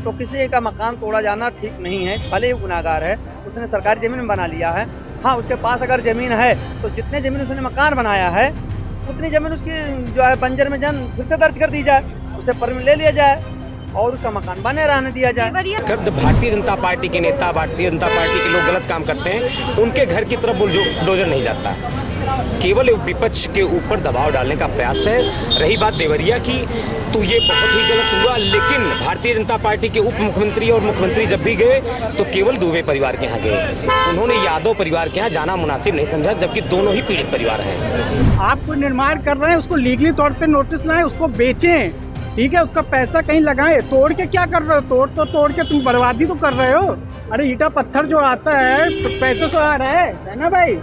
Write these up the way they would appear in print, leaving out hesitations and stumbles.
तो किसी का मकान तोड़ा जाना ठीक नहीं है। भले ही गुनाहगार है, उसने सरकारी ज़मीन बना लिया है। हाँ, उसके पास अगर ज़मीन है तो जितने ज़मीन उसने मकान बनाया है उतनी ज़मीन उसकी जो है बंजर में जन फिर से दर्ज कर दी जाए, उसे परमिट ले लिया जाए और उसका मकान बने रहने दिया जाए। जब भारतीय जनता पार्टी के नेता, भारतीय जनता पार्टी के लोग गलत काम करते हैं, उनके घर की तरफ बुलडोजर नहीं जाता, केवल विपक्ष के ऊपर दबाव डालने का प्रयास है। रही बात देवरिया की, तो ये बहुत ही गलत हुआ। लेकिन भारतीय जनता पार्टी के उप मुख्यमंत्री और मुख्यमंत्री जब भी गए तो केवल दुबे परिवार के यहाँ गए, उन्होंने यादव परिवार के यहाँ जाना मुनासिब नहीं समझा, जबकि दोनों ही पीड़ित परिवार हैं। आप कोई निर्माण कर रहे हैं, उसको लीगली तौर पे नोटिस लाएं, उसको बेचें, ठीक है, उसका पैसा कहीं लगाएं। तोड़ के क्या कर रहे हो? तोड़ के तुम बर्बादी तो कर रहे हो। अरे ईटा पत्थर जो आता है तो पैसे से आ रहा है ना भाई।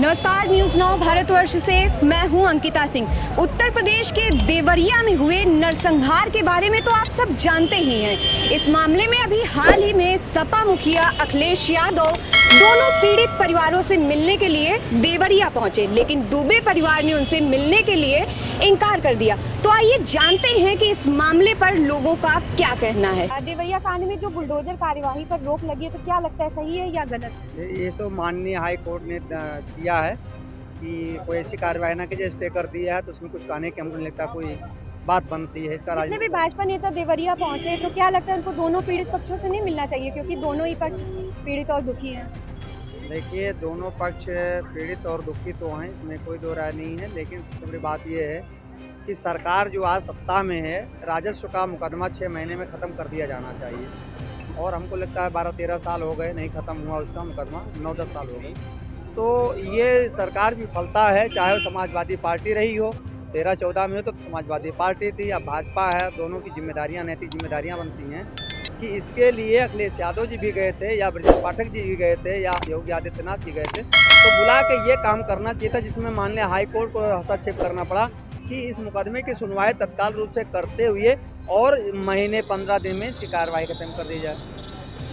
नमस्कार, न्यूज़ 9 भारतवर्ष से मैं हूं अंकिता सिंह। उत्तर प्रदेश के देवरिया में हुए नरसंहार के बारे में तो आप सब जानते ही हैं। इस मामले में अभी हाल ही में सपा मुखिया अखिलेश यादव दोनों पीड़ित परिवारों से मिलने के लिए देवरिया पहुंचे, लेकिन दुबे परिवार ने उनसे मिलने के लिए इनकार कर दिया। तो आइए जानते हैं कि इस मामले पर लोगों का क्या कहना है। देवरिया कांड में जो बुलडोजर कार्यवाही पर रोक लगी है, तो क्या लगता है, सही है या गलत? ये तो माननीय हाई कोर्ट ने किया है कि कोई ऐसी कार्रवाई ना कीजिए, स्टे कर दिया है तो उसमें कुछ कहने की हमको नहीं लगता कोई बात बनती है। इसका जितने भी भाजपा नेता देवरिया पहुंचे, तो क्या लगता है उनको दोनों पीड़ित पक्षों से नहीं मिलना चाहिए, क्योंकि दोनों ही पक्ष पीड़ित और दुखी हैं? देखिए, दोनों पक्ष पीड़ित और दुखी तो हैं, इसमें कोई दो राय नहीं है। लेकिन सबसे बड़ी बात यह है कि सरकार जो आज सत्ता में है, राजस्व का मुकदमा 6 महीने में ख़त्म कर दिया जाना चाहिए। और हमको लगता है 12-13 साल हो गए नहीं ख़त्म हुआ उसका मुकदमा, 9-10 साल हो गए। तो ये सरकार विफलता है, चाहे वो समाजवादी पार्टी रही हो, 13-14 में हो तो समाजवादी पार्टी थी, अब भाजपा है। दोनों की जिम्मेदारियां, नैतिक जिम्मेदारियां बनती हैं कि इसके लिए अखिलेश यादव जी भी गए थे या ब्रजेश पाठक जी भी गए थे या योगी आदित्यनाथ जी गए थे, तो बुला के ये काम करना चाहिए था, जिसमें माननीय हाई कोर्ट को हस्तक्षेप करना पड़ा कि इस मुकदमे की सुनवाई तत्काल रूप से करते हुए और महीने 15 दिन में इसकी कार्रवाई खत्म कर दी जाए।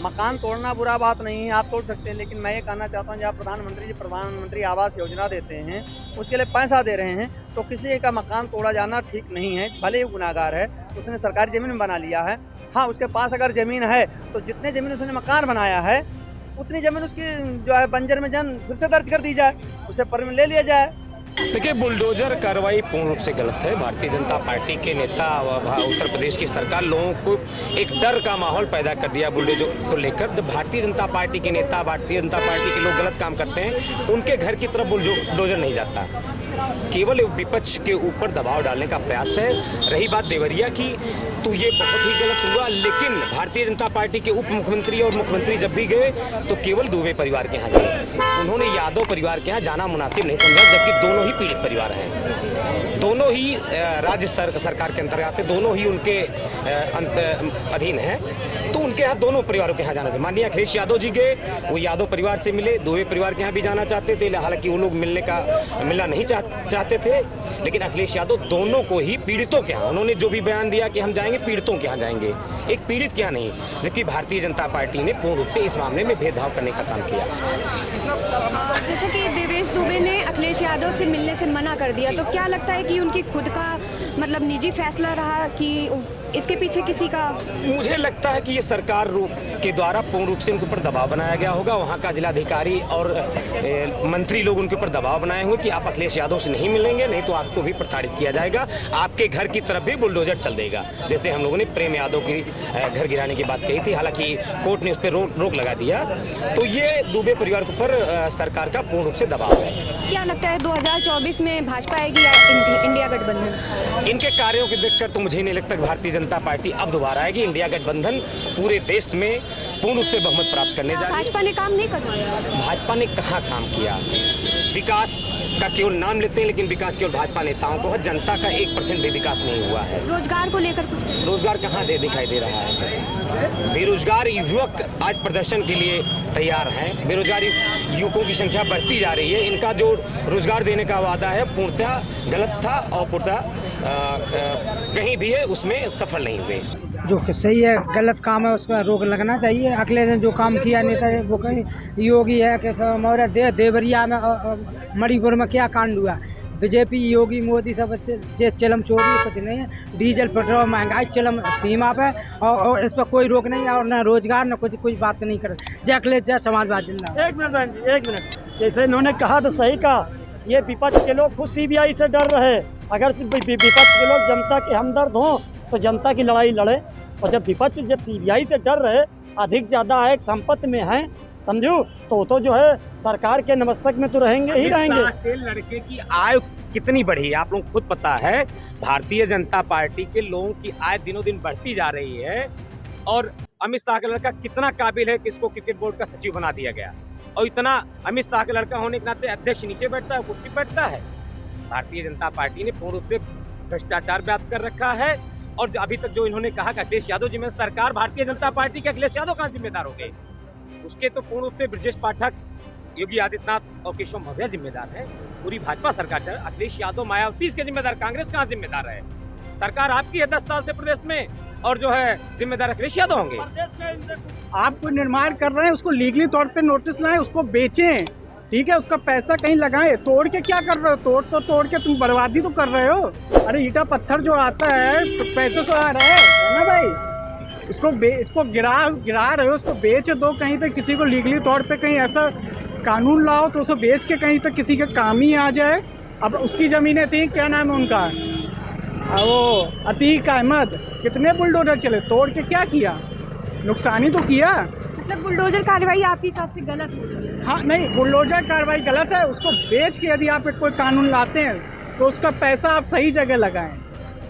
मकान तोड़ना बुरा बात नहीं है, आप तोड़ सकते हैं, लेकिन मैं ये कहना चाहता हूँ, जहाँ प्रधानमंत्री जी प्रधानमंत्री आवास योजना देते हैं, उसके लिए पैसा दे रहे हैं, तो किसी का मकान तोड़ा जाना ठीक नहीं है। भले ही गुनाहगार है, उसने सरकारी ज़मीन बना लिया है। हाँ, उसके पास अगर ज़मीन है तो जितने ज़मीन उसने मकान बनाया है उतनी ज़मीन उसकी जो है बंजर में जन फिर से दर्ज कर दी जाए, उसे परमिट ले लिया जाए। देखिए, बुलडोजर कार्रवाई पूर्ण रूप से गलत है। भारतीय जनता पार्टी के नेता उत्तर प्रदेश की सरकार लोगों को एक डर का माहौल पैदा कर दिया बुलडोजर को लेकर। जब भारतीय जनता पार्टी के नेता, भारतीय जनता पार्टी के लोग गलत काम करते हैं, उनके घर की तरफ बुलडोजर नहीं जाता, केवल विपक्ष के ऊपर दबाव डालने का प्रयास है। रही बात देवरिया की, तो ये बहुत ही गलत हुआ। लेकिन भारतीय जनता पार्टी के उप मुख्यमंत्री और मुख्यमंत्री जब भी गए तो केवल दुबे परिवार के यहाँ गए, उन्होंने यादव परिवार के यहाँ जाना मुनासिब नहीं समझा, जबकि दोनों ही पीड़ित परिवार हैं, दोनों ही राज्य सरकार के अंतर्गत आते, दोनों ही उनके अधीन हैं, तो उनके यहाँ दोनों परिवारों के यहाँ जाना चाहिए। माननीय अखिलेश यादव जी गए, वो यादव परिवार से मिले, दुबे परिवार के यहाँ भी जाना चाहते थे, हालांकि वो लोग मिलना नहीं चाहते थे। लेकिन अखिलेश यादव दोनों को ही पीड़ितों के यहाँ, उन्होंने जो भी बयान दिया कि हम जाएंगे पीड़ितों के यहाँ जाएंगे, एक पीड़ित के यहाँ नहीं, जबकि भारतीय जनता पार्टी ने पूर्ण रूप से इस मामले में भेदभाव करने का काम किया। जैसे कि देवेश दुबे ने अखिलेश यादव से मिलने से मना कर दिया, तो क्या लगता है कि उनकी खुद का मतलब निजी फैसला रहा कि इसके पीछे किसी का? मुझे लगता है कि ये सरकार के द्वारा पूर्ण रूप से उनके ऊपर दबाव बनाया गया होगा। वहाँ का जिलाधिकारी और मंत्री लोग उनके ऊपर दबाव बनाए हुए कि आप अखिलेश यादव से नहीं मिलेंगे, नहीं तो आपको भी प्रताड़ित किया जाएगा, आपके घर की तरफ भी बुलडोजर चल देगा। जैसे हम लोगों ने प्रेम यादव की घर गिराने की बात कही थी, हालांकि कोर्ट ने उस पर रोक लगा दिया। तो ये दुबे परिवार के ऊपर सरकार का पूर्ण रूप से दबाव है। क्या लगता है 2024 में भाजपा आएगी या इंडिया गठबंधन? इनके कार्यों को देखकर तो मुझे नहीं लगता कि भारतीय जनता पार्टी अब दोबारा आएगी। इंडिया गठबंधन पूरे देश में पूर्ण रूप से बहुमत प्राप्त करने जा रही है। भाजपा ने काम नहीं करवाया? भाजपा ने कहाँ काम किया? विकास का केवल नाम लेते हैं, लेकिन विकास केवल भाजपा नेताओं को है, जनता का 1% भी विकास नहीं हुआ है। रोजगार को लेकर कुछ? रोजगार कहाँ दिखाई दे रहा है? बेरोजगार युवक आज प्रदर्शन के लिए तैयार हैं, बेरोजगार युवकों की संख्या बढ़ती जा रही है। इनका जो रोजगार देने का वादा है पूर्णतः गलत था और पूर्णतः कहीं भी है उसमें सफल नहीं हुए। जो सही है, गलत काम है, उसका रोक लगना चाहिए। अगले दिन जो काम किया नेता है वो कहीं योगी है कि मौर्य देवरिया में मणिपुर में क्या कांड हुआ, बीजेपी योगी मोदी सब जे चलम चोरी कुछ नहीं है। डीजल पेट्रोल महंगाई चलम सीमा पे और इस पर कोई रोक नहीं है और न रोजगार न कुछ बात नहीं कर। जय अखिलेश जय समाजवादी जिंदाबाद। एक मिनट बहन जी, एक मिनट। जैसे इन्होंने कहा तो सही कहा, ये विपक्ष के लोग खुद सीबीआई से डर रहे। अगर विपक्ष के लोग जनता के हमदर्द हों तो जनता की लड़ाई लड़े, और जब विपक्ष जब सीबीआई से डर रहे, अधिक ज्यादा आय संपत्ति में है, समझो तो जो है सरकार के नमस्तक में तो रहेंगे ही रहेंगे। लड़के की आय कितनी बढ़ी है आप लोग खुद पता है। भारतीय जनता पार्टी के लोगों की आय दिनों दिन बढ़ती जा रही है, और अमित शाह का लड़का कितना काबिल है कि इसको क्रिकेट बोर्ड का सचिव बना दिया गया, और इतना अमित शाह का लड़का होने के नाते अध्यक्ष नीचे बैठता है, कुर्सी बैठता है। भारतीय जनता पार्टी ने पूर्ण रूप से भ्रष्टाचार व्याप्त कर रखा है, और अभी तक जो इन्होंने कहा कि अखिलेश यादव जिम्मेदार, सरकार भारतीय जनता पार्टी के अखिलेश यादव कहाँ जिम्मेदार हो गए? उसके तो पूर्ण रूप से ब्रजेश पाठक, योगी आदित्यनाथ और केशव मौर्य जिम्मेदार है। पूरी भाजपा सरकार है। अखिलेश यादव मायावती के जिम्मेदार, कांग्रेस कहाँ जिम्मेदार है? सरकार आपकी है 10 साल से प्रदेश में, और जो है जिम्मेदार अखिलेश यादव होंगे। आप कोई निर्माण कर रहे हैं, उसको लीगली तौर पे नोटिस लाएं, उसको बेचें, ठीक है, उसका पैसा कहीं लगाएं। तोड़ के क्या कर रहे हो? तोड़ के तुम बर्बादी तो कर रहे हो। अरे ईटा पत्थर जो आता है तो पैसे से आ रहा है ना भाई? इसको गिरा रहे हो, उसको बेच दो कहीं पे, किसी को लीगली तौर पे कहीं ऐसा कानून लाओ तो उसे बेच के कहीं पे किसी के काम ही आ जाए। अब उसकी ज़मीनें थी, क्या नाम है उनका, वो अतीक अहमद, कितने बुलडोजर चले, तोड़ के क्या किया? नुकसान ही तो किया। मतलब बुलडोजर कार्रवाई आपके हिसाब से गलत हो रही है? हाँ नहीं, बुलडोजर कार्रवाई गलत है। उसको बेच के यदि आप कोई कानून लाते हैं तो उसका पैसा आप सही जगह लगाएं।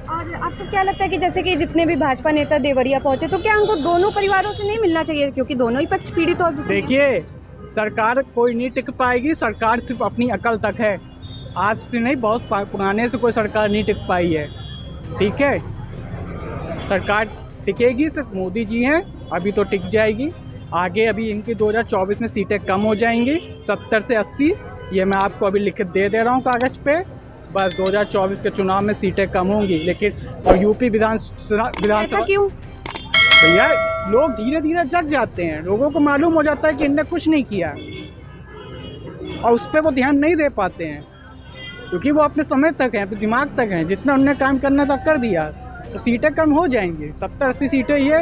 और आपको क्या लगता है कि जैसे कि जितने भी भाजपा नेता देवरिया पहुंचे, तो क्या उनको दोनों परिवारों से नहीं मिलना चाहिए, क्योंकि दोनों ही पक्ष पीड़ित और दुखी हैं? देखिए, सरकार कोई नहीं टिक पाएगी। सरकार सिर्फ अपनी अकल तक है। आज से नहीं, बहुत पुराने से कोई सरकार नहीं टिक पाई है, ठीक है। सरकार टिकेगी सिर्फ मोदी जी हैं, अभी तो टिक जाएगी। आगे अभी इनकी 2024 में सीटें कम हो जाएंगी, 70 से 80। ये मैं आपको अभी लिख दे रहा हूँ कागज़ पे। बस 2024 के चुनाव में सीटें कम होंगी, लेकिन और यूपी विधानसभा क्यों भैया, लोग धीरे धीरे जग जाते हैं। लोगों को मालूम हो जाता है कि इनने कुछ नहीं किया, और उस पर वो ध्यान नहीं दे पाते हैं, क्योंकि वो अपने समय तक हैं, अपने दिमाग तक हैं। जितना उन्होंने काम करना था कर दिया, तो सीटें कम हो जाएंगी। 70-80 सीटें ये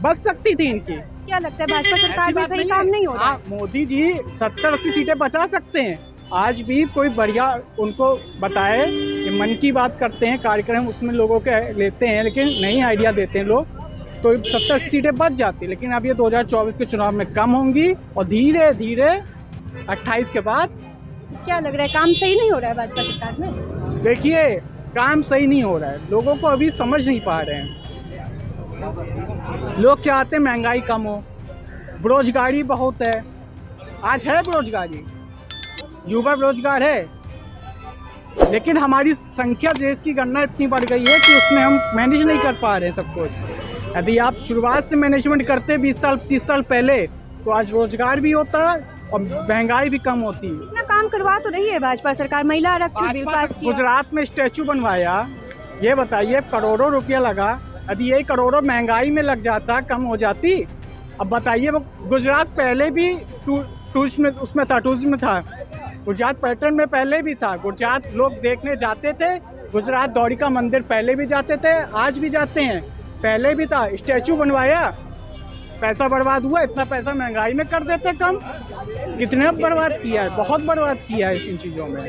बच सकती थी इनकी। क्या लगता है भाजपा सरकार में सही काम नहीं हो रहा? मोदी जी 70-80 सीटें बचा सकते हैं। आज भी कोई बढ़िया उनको बताए कि मन की बात करते हैं कार्यक्रम, उसमें लोगों के लेते हैं, लेकिन नहीं आइडिया देते हैं लोग, तो 70-80 सीटें बच जाती। लेकिन अब ये 2024 के चुनाव में कम होंगी, और धीरे धीरे 28 के बाद। क्या लग रहा है, काम सही नहीं हो रहा है भाजपा सरकार में? देखिए, काम सही नहीं हो रहा है, लोगों को अभी समझ नहीं पा रहे हैं। लोग चाहते हैं महंगाई कम हो, बेरोजगारी बहुत है। आज है बेरोजगारी, युवा बेरोजगार है, लेकिन हमारी संख्या, देश की गणना इतनी बढ़ गई है कि उसमें हम मैनेज नहीं कर पा रहे हैं सब कुछ। यदि आप शुरुआत से मैनेजमेंट करते 20 साल 30 साल पहले, तो आज रोजगार भी होता और महंगाई भी कम होती। इतना काम करवा तो रही है भाजपा सरकार, महिला आरक्षण बिल पास किया, गुजरात में स्टैचू बनवाया। ये बताइए, करोड़ों रुपया लगा। यदि यही करोड़ों महंगाई में लग जाता, कम हो जाती। अब बताइए, वो गुजरात पहले भी टूरिस्ट में उसमें था, टूरिज्म में था। गुजरात पर्यटन में पहले भी था। गुजरात लोग देखने जाते थे। गुजरात द्वारिका मंदिर पहले भी जाते थे, आज भी जाते हैं। पहले भी था, स्टैचू बनवाया, पैसा बर्बाद हुआ। इतना पैसा महंगाई में कर देते कम, कितने बर्बाद किया है, बहुत बर्बाद किया है इन चीज़ों में।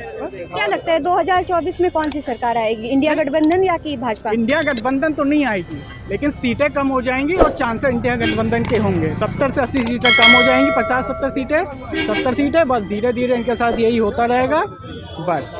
क्या लगता है 2024 में कौन सी सरकार आएगी, इंडिया गठबंधन या कि भाजपा? इंडिया गठबंधन तो नहीं आएगी, लेकिन सीटें कम हो जाएंगी और चांसेस इंडिया गठबंधन के होंगे। 70 से 80 सीटें कम हो जाएंगी, 50-70 सीटें, 70 सीटें। बस धीरे धीरे इनके साथ यही होता रहेगा, बस।